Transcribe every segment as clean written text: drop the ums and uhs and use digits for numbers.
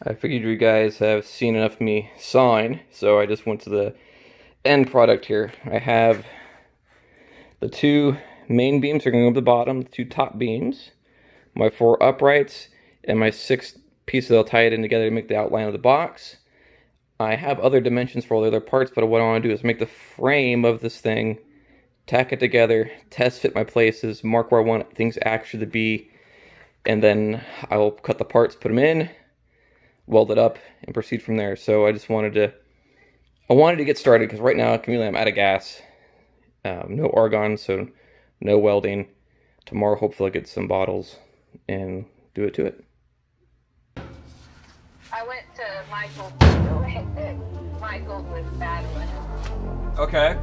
I figured you guys have seen enough of me sawing, so I just went to the end product here. I have the two main beams are going over the bottom, the two top beams, my four uprights, and my six pieces. I'll tie it in together to make the outline of the box. I have other dimensions for all the other parts, but what I want to do is make the frame of this thing, tack it together, test fit my places, mark where I want things actually to be, and then I will cut the parts, put them in, weld it up, and proceed from there. So I just wanted to get started because right now, currently I'm out of gas. No argon, so no welding. Tomorrow, hopefully, I'll get some bottles and do it to it. I went to Michael's. Michael's was bad one. Okay.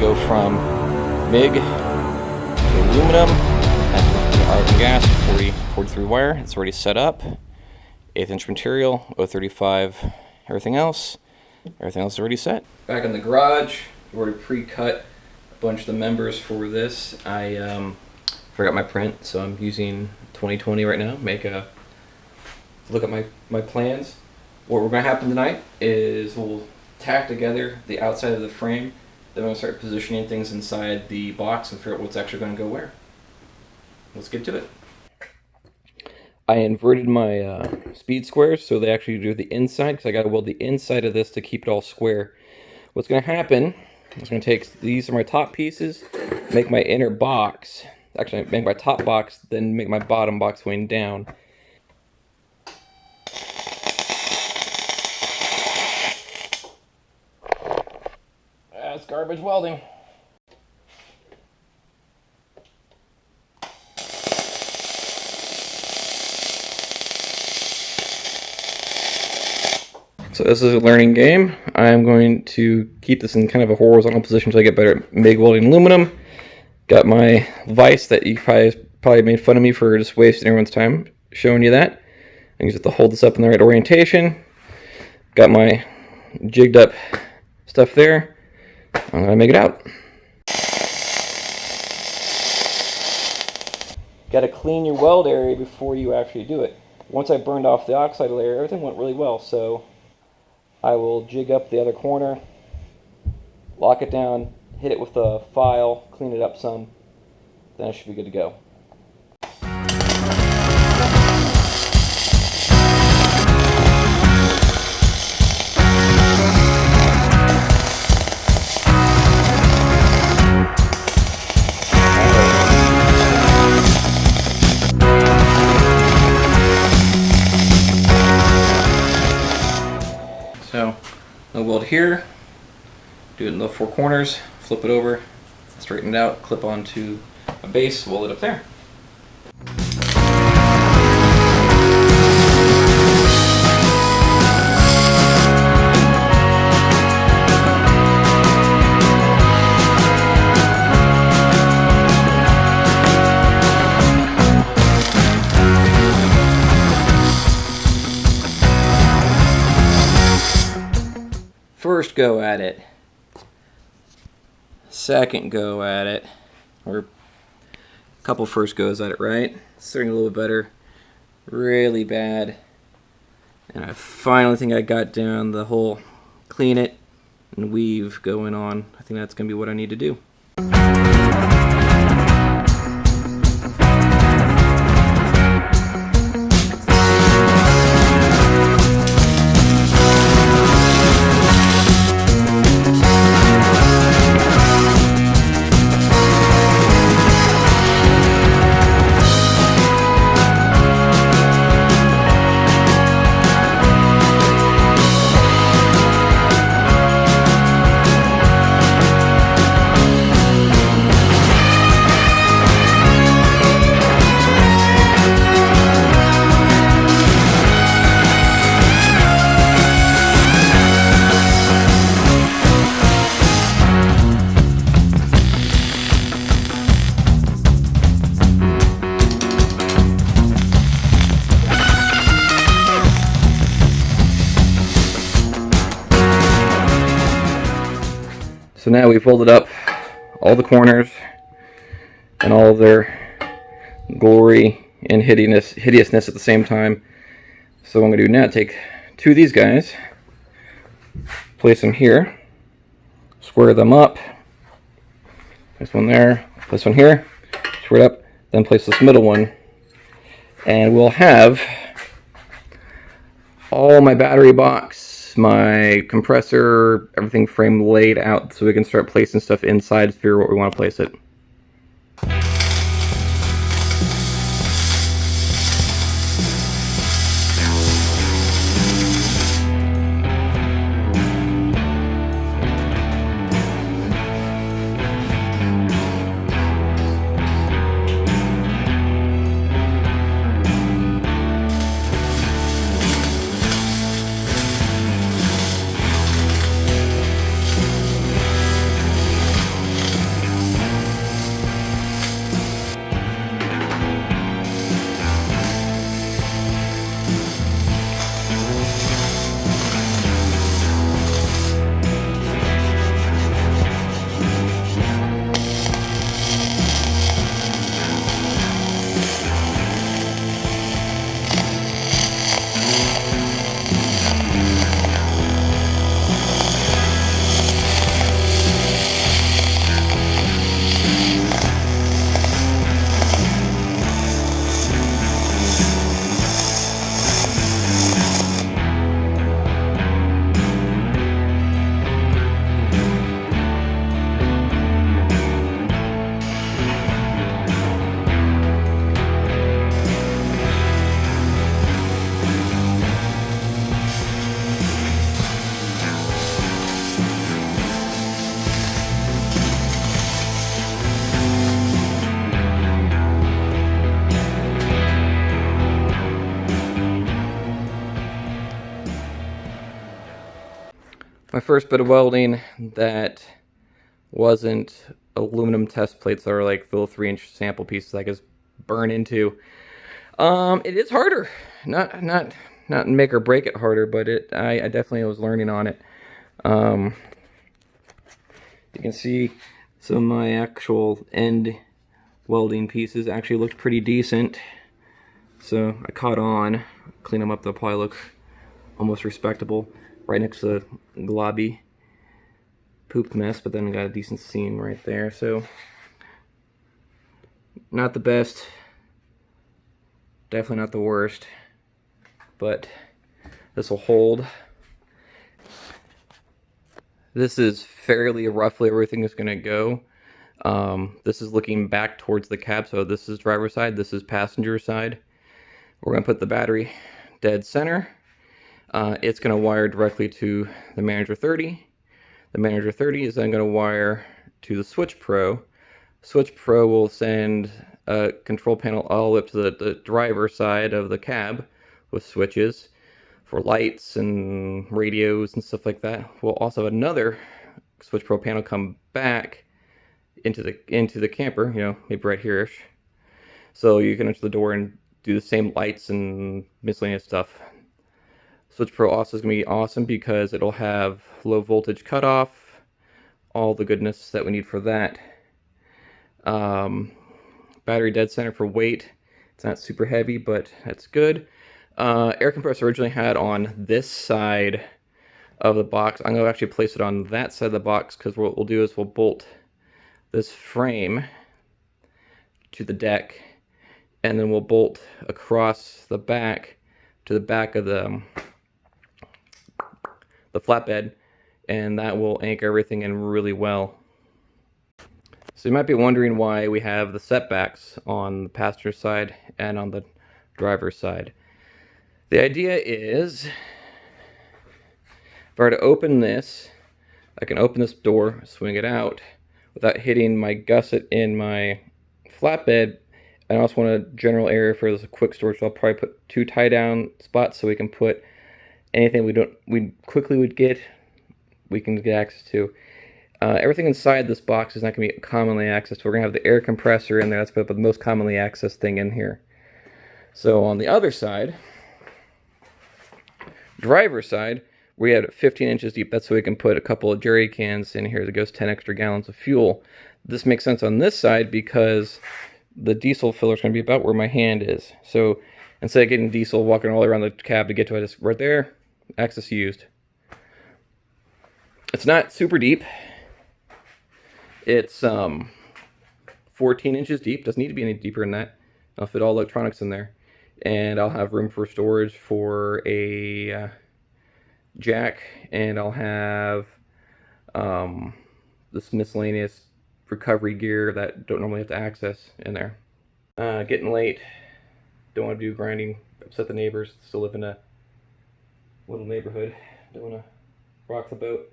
Go from MIG to aluminum and argon gas, 43 wire. It's already set up. 1/8 inch material, 035, everything else is already set. Back in the garage, I've already pre-cut a bunch of the members for this. I forgot my print, so I'm using 2020 right now. Look at my plans. What we're going to happen tonight is we'll tack together the outside of the frame. Then I'm going to start positioning things inside the box and figure out what's actually going to go where. Let's get to it. I inverted my speed squares so they actually do the inside, because I got to weld the inside of this to keep it all square. What's going to happen is I'm going to take, these are my top pieces, make my inner box, actually make my top box, then make my bottom box going down. That's garbage welding. So this is a learning game. I'm going to keep this in kind of a horizontal position until I get better at MIG welding aluminum. Got my vise that you probably made fun of me for just wasting everyone's time showing you that. I use it to hold this up in the right orientation. Got my jigged up stuff there. I'm going to make it out. Got to clean your weld area before you actually do it. Once I burned off the oxide layer, everything went really well, so I will jig up the other corner, lock it down, hit it with a file, clean it up some, then it should be good to go. So, I'll weld here, do it in the four corners, flip it over, straighten it out, clip onto a base, weld it up there. First go at it, second go at it, or a couple first goes at it, right? Starting a little bit better, really bad, And I finally think I got down the whole clean it and weave going on. I think that's going to be what I need to do. So now we've folded up all the corners and all of their glory and hideousness at the same time. So what I'm going to do now, take two of these guys, place them here, square them up, place one there, place one here, square it up, then place this middle one, and we'll have all my battery box, my compressor, everything frame laid out so we can start placing stuff inside to figure out where we want to place it. My first bit of welding that wasn't aluminum test plates that are like full 3-inch sample pieces I just burn into. It is harder. Not make or break it harder, but I definitely was learning on it. You can see some of my actual end welding pieces actually looked pretty decent. So I caught on, clean them up, they'll probably look almost respectable. Right next to the globby poop mess, but then we got a decent seam right there. So not the best, definitely not the worst, but this will hold. This is fairly roughly everything is going to go. This is looking back towards the cab, so this is driver's side, this is passenger side. We're going to put the battery dead center. It's going to wire directly to the Manager 30. The Manager 30 is then going to wire to the Switch Pro. Switch Pro will send a control panel all the way up to the driver side of the cab with switches for lights and radios and stuff like that. We'll also have another Switch Pro panel come back into the camper, you know, maybe right here-ish. So you can enter the door and do the same lights and miscellaneous stuff. Switch Pro also is going to be awesome because it'll have low voltage cutoff, all the goodness that we need for that. Battery dead center for weight. It's not super heavy, but that's good. Air compressor originally had on this side of the box. I'm going to actually place it on that side of the box because what we'll do is we'll bolt this frame to the deck, and then we'll bolt across the back to the back of the flatbed, and that will anchor everything in really well. So you might be wondering why we have the setbacks on the passenger side and on the driver's side. The idea is, if I were to open this, I can open this door, swing it out, without hitting my gusset in my flatbed. I also want a general area for this quick storage, so I'll probably put 2 tie-down spots so we can put anything we quickly would get, we can get access to. Everything inside this box is not going to be commonly accessed. We're going to have the air compressor in there. That's the most commonly accessed thing in here. So on the other side, driver's side, we had 15 inches deep. That's so we can put a couple of jerry cans in here that goes 10 extra gallons of fuel. This makes sense on this side because the diesel filler is going to be about where my hand is. So instead of getting diesel walking all around the cab to get to it, it's right there, access used. It's not super deep. It's 14 inches deep. Doesn't need to be any deeper than that. I'll fit all electronics in there. And I'll have room for storage for a jack, and I'll have this miscellaneous recovery gear that don't normally have to access in there. Getting late. Don't want to do grinding, upset the neighbors. Still live in a little neighborhood. Don't want to rock the boat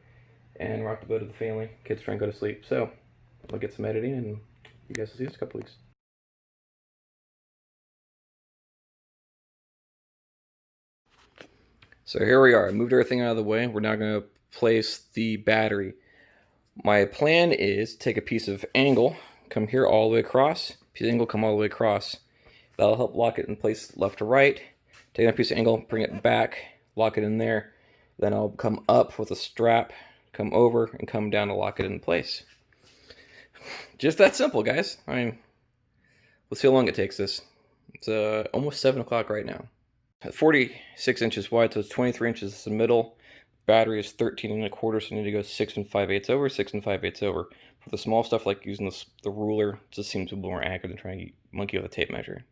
and rock the boat of the family. Kids try and go to sleep. So I'll get some editing, and you guys will see us in a couple weeks. So here we are. I moved everything out of the way. We're now going to place the battery. My plan is take a piece of angle, come here all the way across, piece of angle, come all the way across. That'll help lock it in place left to right. Take a piece of angle, bring it back, lock it in there. Then I'll come up with a strap, come over, and come down to lock it in place. Just that simple, guys. I mean, let's see how long it takes this. It's almost 7 o'clock right now. 46 inches wide, so it's 23 inches in the middle. Battery is 13 1/4, so I need to go 6 5/8 over, 6 5/8 over. For the small stuff like using the ruler, it just seems a little more accurate than trying to monkey with a tape measure.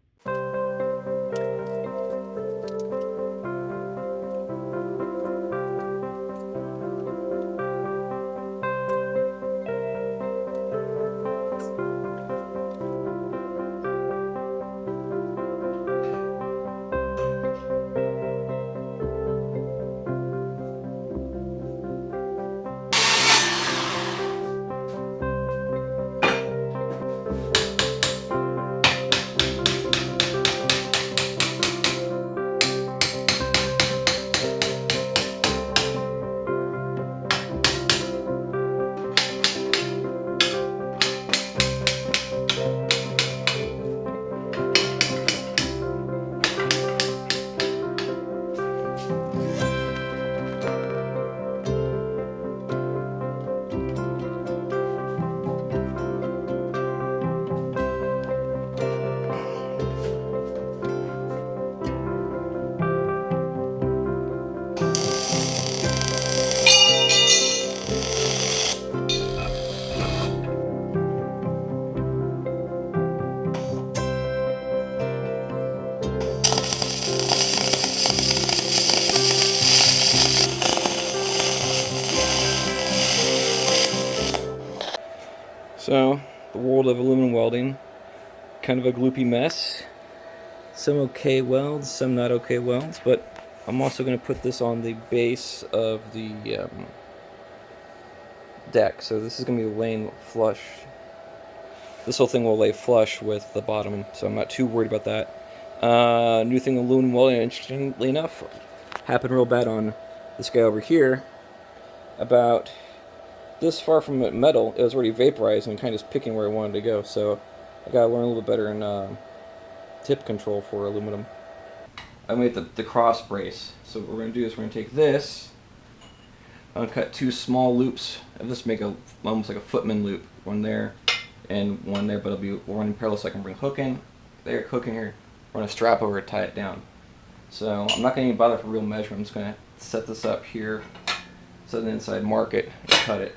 So, the world of aluminum welding, kind of a gloopy mess. Some okay welds, some not okay welds, but I'm also going to put this on the base of the deck. So this is going to be laying flush. This whole thing will lay flush with the bottom, so I'm not too worried about that. New thing, aluminum welding, interestingly enough, happened real bad on this guy over here. About this far from metal, it was already vaporized and kind of just picking where I wanted to go. So I gotta learn a little bit better in tip control for aluminum. I made the cross brace. So what we're gonna do is we're gonna take this. I'm gonna cut 2 small loops of this, make almost like a footman loop. One there and one there, but it'll be running parallel so I can bring hook in. There, hook in here. Run a strap over it, tie it down. So I'm not going to even bother for real measurement. I'm just going to set this up here, set the inside, mark it, and cut it.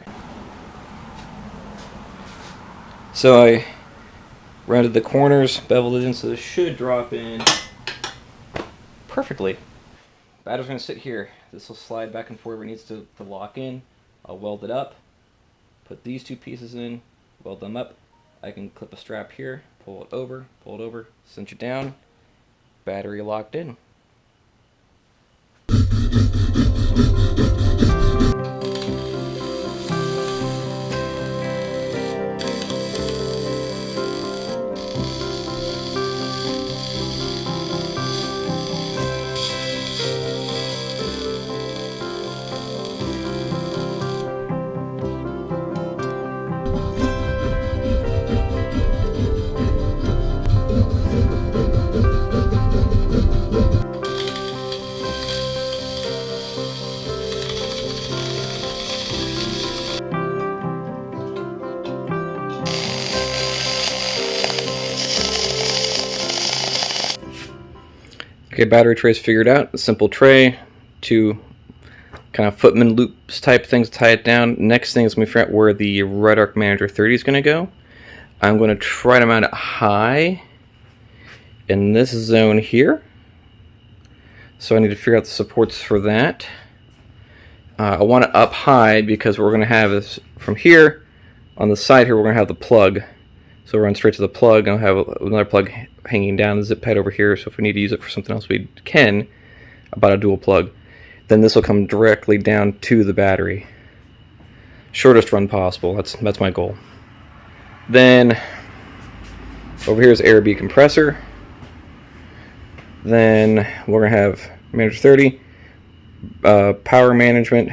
So I rounded the corners, beveled it in, so this should drop in perfectly. Batter's going to sit here. This will slide back and forth where it needs to lock in. I'll weld it up, put these two pieces in, weld them up. I can clip a strap here, pull it over, cinch it down, battery locked in. Okay, battery tray's figured out. A simple tray, two kind of footman loops type things to tie it down. Next thing is going to figure out where the Red Arc Manager 30 is going to go. I'm going to try to mount it high in this zone here. So I need to figure out the supports for that. I want it up high because what we're going to have is from here, on the side here, we're going to have the plug. So we'll run straight to the plug, and I'll have another plug hanging down the zip pad over here, so if we need to use it for something else, we can, about a dual plug. Then this will come directly down to the battery. Shortest run possible, that's my goal. Then, over here is Air-B compressor. Then we're going to have Manager 30, power management,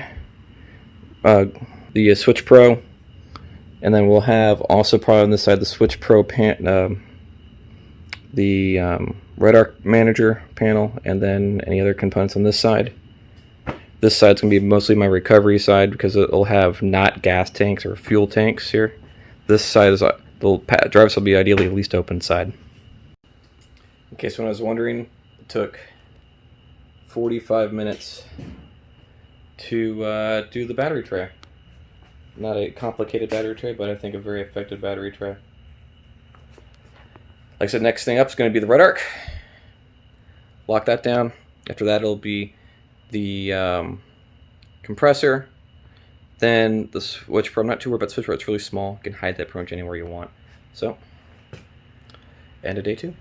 the Switch Pro, and then we'll have also probably on this side the Switch Pro the Red Arc Manager panel, and then any other components on this side. This side's going to be mostly my recovery side because it'll have not gas tanks or fuel tanks here. This side is the drive will be ideally at least open side. In case anyone was wondering, it took 45 minutes to do the battery tray. Not a complicated battery tray, but I think a very effective battery tray. Like I said, next thing up is going to be the Red Arc. Lock that down. After that, it'll be the compressor. Then the Switch Pro. I'm not too worried about the Switch Pro. It's really small. You can hide that pretty much anywhere you want. So, end of day 2.